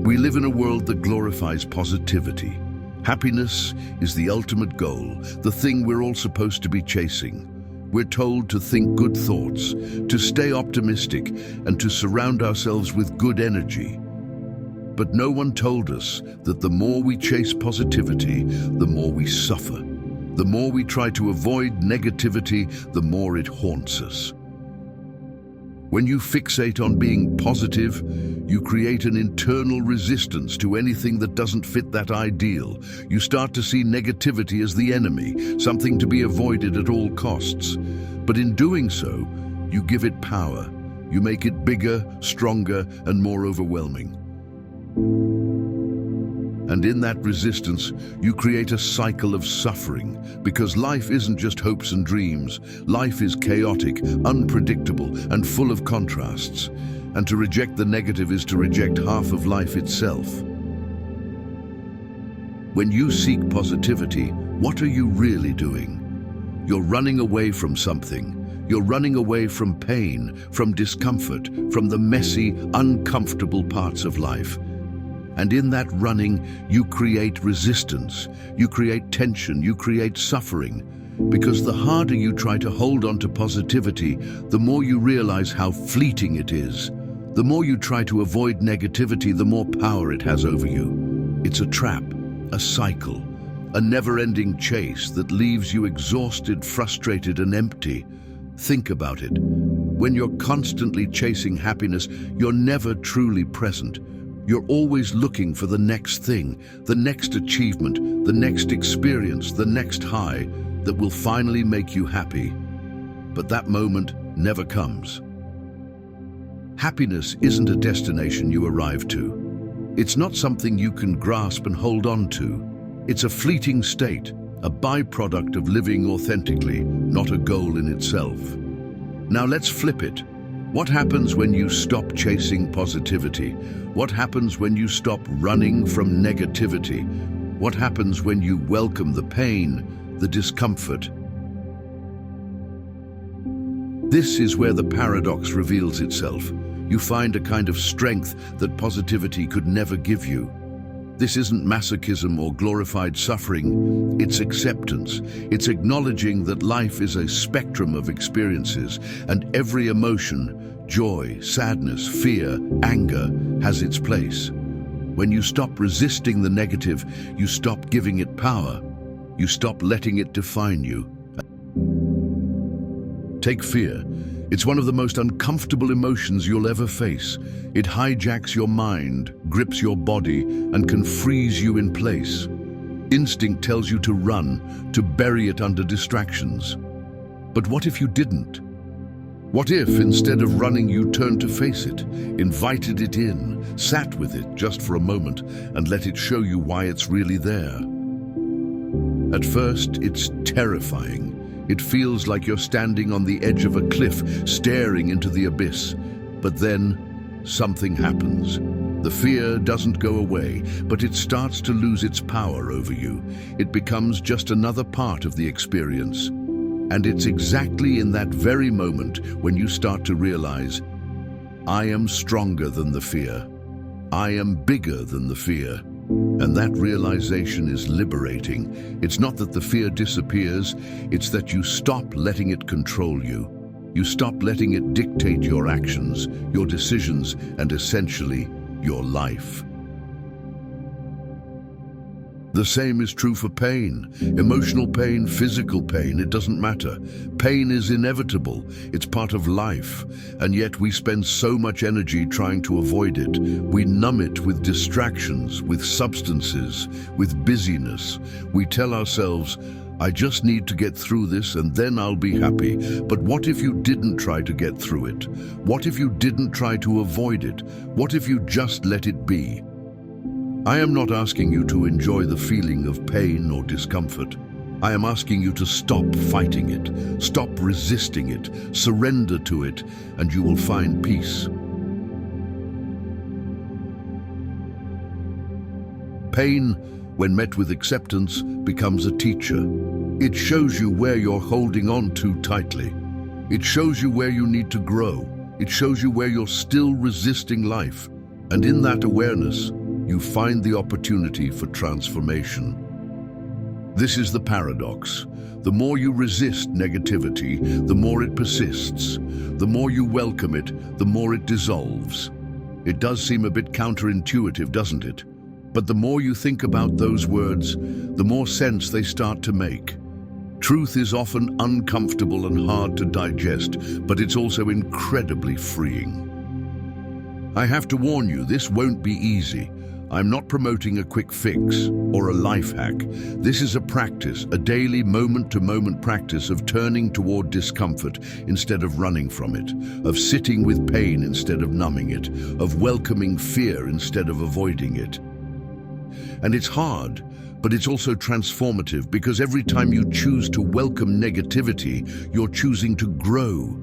We live in a world that glorifies positivity. Happiness is the ultimate goal, the thing we're all supposed to be chasing. We're told to think good thoughts, to stay optimistic, and to surround ourselves with good energy. But no one told us that the more we chase positivity, the more we suffer. The more we try to avoid negativity, the more it haunts us. When you fixate on being positive, you create an internal resistance to anything that doesn't fit that ideal. You start to see negativity as the enemy, something to be avoided at all costs. But in doing so, you give it power. You make it bigger, stronger, and more overwhelming. And in that resistance, you create a cycle of suffering, because life isn't just hopes and dreams. Life is chaotic, unpredictable, and full of contrasts. And to reject the negative is to reject half of life itself. When you seek positivity, what are you really doing? You're running away from something. You're running away from pain, from discomfort, from the messy, uncomfortable parts of life. And in that running, you create resistance, you create tension, you create suffering. Because the harder you try to hold on to positivity, the more you realize how fleeting it is. The more you try to avoid negativity, the more power it has over you. It's a trap, a cycle, a never-ending chase that leaves you exhausted, frustrated, and empty. Think about it. When you're constantly chasing happiness, you're never truly present. You're always looking for the next thing, the next achievement, the next experience, the next high that will finally make you happy. But that moment never comes. Happiness isn't a destination you arrive to. It's not something you can grasp and hold on to. It's a fleeting state, a byproduct of living authentically, not a goal in itself. Now let's flip it. What happens when you stop chasing positivity? What happens when you stop running from negativity? What happens when you welcome the pain, the discomfort? This is where the paradox reveals itself. You find a kind of strength that positivity could never give you. This isn't masochism or glorified suffering, it's acceptance. It's acknowledging that life is a spectrum of experiences, and every emotion, joy, sadness, fear, anger, has its place. When you stop resisting the negative, you stop giving it power. You stop letting it define you. Take fear. It's one of the most uncomfortable emotions you'll ever face. It hijacks your mind, grips your body, and can freeze you in place. Instinct tells you to run, to bury it under distractions. But what if you didn't? What if, instead of running, you turned to face it, invited it in, sat with it just for a moment, and let it show you why it's really there? At first, it's terrifying. It feels like you're standing on the edge of a cliff, staring into the abyss. But then, something happens. The fear doesn't go away, but it starts to lose its power over you. It becomes just another part of the experience. And it's exactly in that very moment when you start to realize, I am stronger than the fear. I am bigger than the fear. And that realization is liberating. It's not that the fear disappears, it's that you stop letting it control you. You stop letting it dictate your actions, your decisions, and essentially, your life. The same is true for pain. Emotional pain, physical pain, it doesn't matter. Pain is inevitable. It's part of life. And yet we spend so much energy trying to avoid it. We numb it with distractions, with substances, with busyness. We tell ourselves, I just need to get through this and then I'll be happy. But what if you didn't try to get through it? What if you didn't try to avoid it? What if you just let it be? I am not asking you to enjoy the feeling of pain or discomfort. I am asking you to stop fighting it, stop resisting it, surrender to it, and you will find peace. Pain, when met with acceptance, becomes a teacher. It shows you where you're holding on too tightly. It shows you where you need to grow. It shows you where you're still resisting life. And in that awareness, you find the opportunity for transformation. This is the paradox. The more you resist negativity, the more it persists. The more you welcome it, the more it dissolves. It does seem a bit counterintuitive, doesn't it? But the more you think about those words, the more sense they start to make. Truth is often uncomfortable and hard to digest, but it's also incredibly freeing. I have to warn you, this won't be easy. I'm not promoting a quick fix or a life hack. This is a practice, a daily moment-to-moment practice of turning toward discomfort instead of running from it, of sitting with pain instead of numbing it, of welcoming fear instead of avoiding it. And it's hard, but it's also transformative because every time you choose to welcome negativity, you're choosing to grow.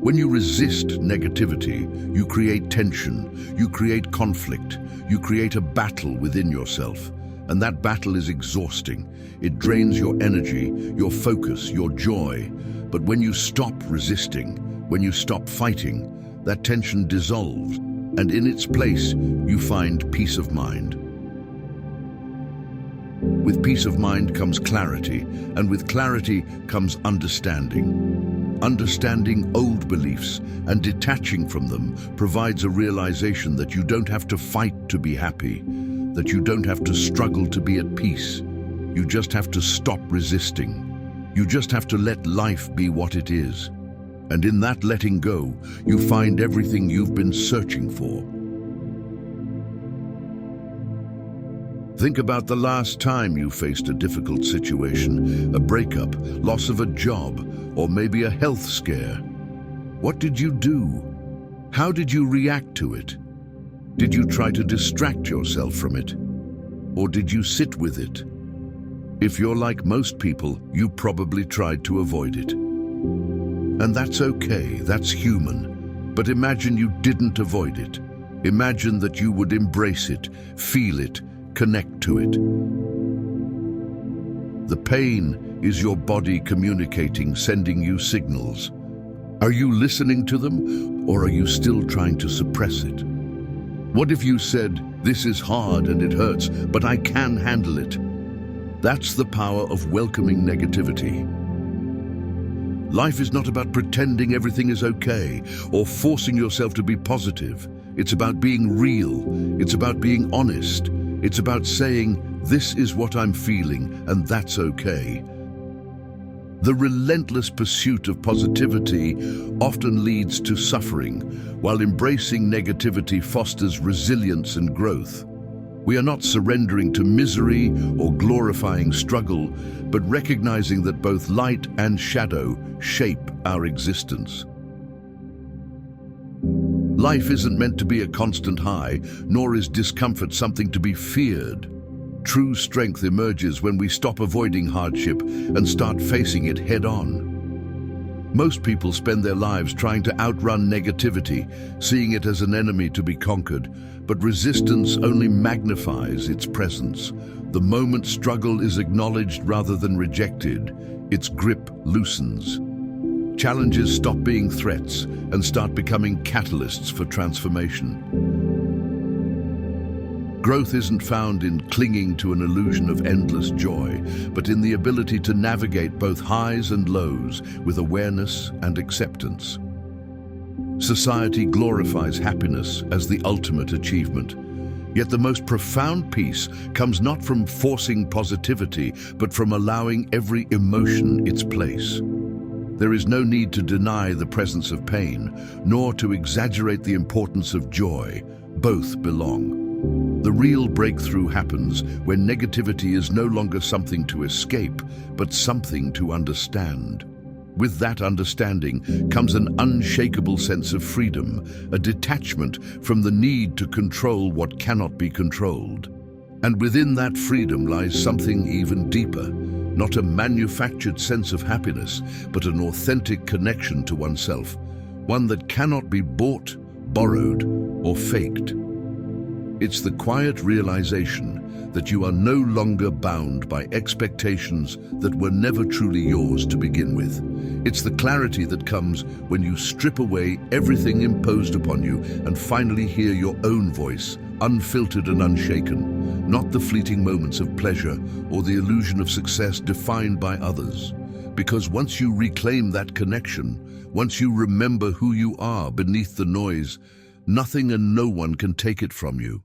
When you resist negativity, you create tension, you create conflict, you create a battle within yourself. And that battle is exhausting. It drains your energy, your focus, your joy. But when you stop resisting, when you stop fighting, that tension dissolves. And in its place, you find peace of mind. With peace of mind comes clarity, and with clarity comes understanding. Understanding old beliefs and detaching from them provides a realization that you don't have to fight to be happy, that you don't have to struggle to be at peace. You just have to stop resisting. You just have to let life be what it is. And in that letting go, you find everything you've been searching for. Think about the last time you faced a difficult situation, a breakup, loss of a job, or maybe a health scare. What did you do? How did you react to it? Did you try to distract yourself from it? Or did you sit with it? If you're like most people, you probably tried to avoid it. And that's okay, that's human. But imagine you didn't avoid it. Imagine that you would embrace it, feel it, connect to it. The pain is your body communicating, sending you signals. Are you listening to them, or are you still trying to suppress it? What if you said, "This is hard and it hurts, but I can handle it"? That's the power of welcoming negativity. Life is not about pretending everything is okay or forcing yourself to be positive. It's about being real. It's about being honest. It's about saying, "This is what I'm feeling, and that's okay." The relentless pursuit of positivity often leads to suffering, while embracing negativity fosters resilience and growth. We are not surrendering to misery or glorifying struggle, but recognizing that both light and shadow shape our existence. Life isn't meant to be a constant high, nor is discomfort something to be feared. True strength emerges when we stop avoiding hardship and start facing it head-on. Most people spend their lives trying to outrun negativity, seeing it as an enemy to be conquered, but resistance only magnifies its presence. The moment struggle is acknowledged rather than rejected, its grip loosens. Challenges stop being threats and start becoming catalysts for transformation. Growth isn't found in clinging to an illusion of endless joy, but in the ability to navigate both highs and lows with awareness and acceptance. Society glorifies happiness as the ultimate achievement. Yet the most profound peace comes not from forcing positivity, but from allowing every emotion its place. There is no need to deny the presence of pain, nor to exaggerate the importance of joy. Both belong. The real breakthrough happens when negativity is no longer something to escape, but something to understand. With that understanding comes an unshakable sense of freedom, a detachment from the need to control what cannot be controlled. And within that freedom lies something even deeper, not a manufactured sense of happiness, but an authentic connection to oneself, one that cannot be bought, borrowed, or faked. It's the quiet realization that you are no longer bound by expectations that were never truly yours to begin with. It's the clarity that comes when you strip away everything imposed upon you and finally hear your own voice, unfiltered and unshaken, not the fleeting moments of pleasure or the illusion of success defined by others. Because once you reclaim that connection, once you remember who you are beneath the noise, nothing and no one can take it from you.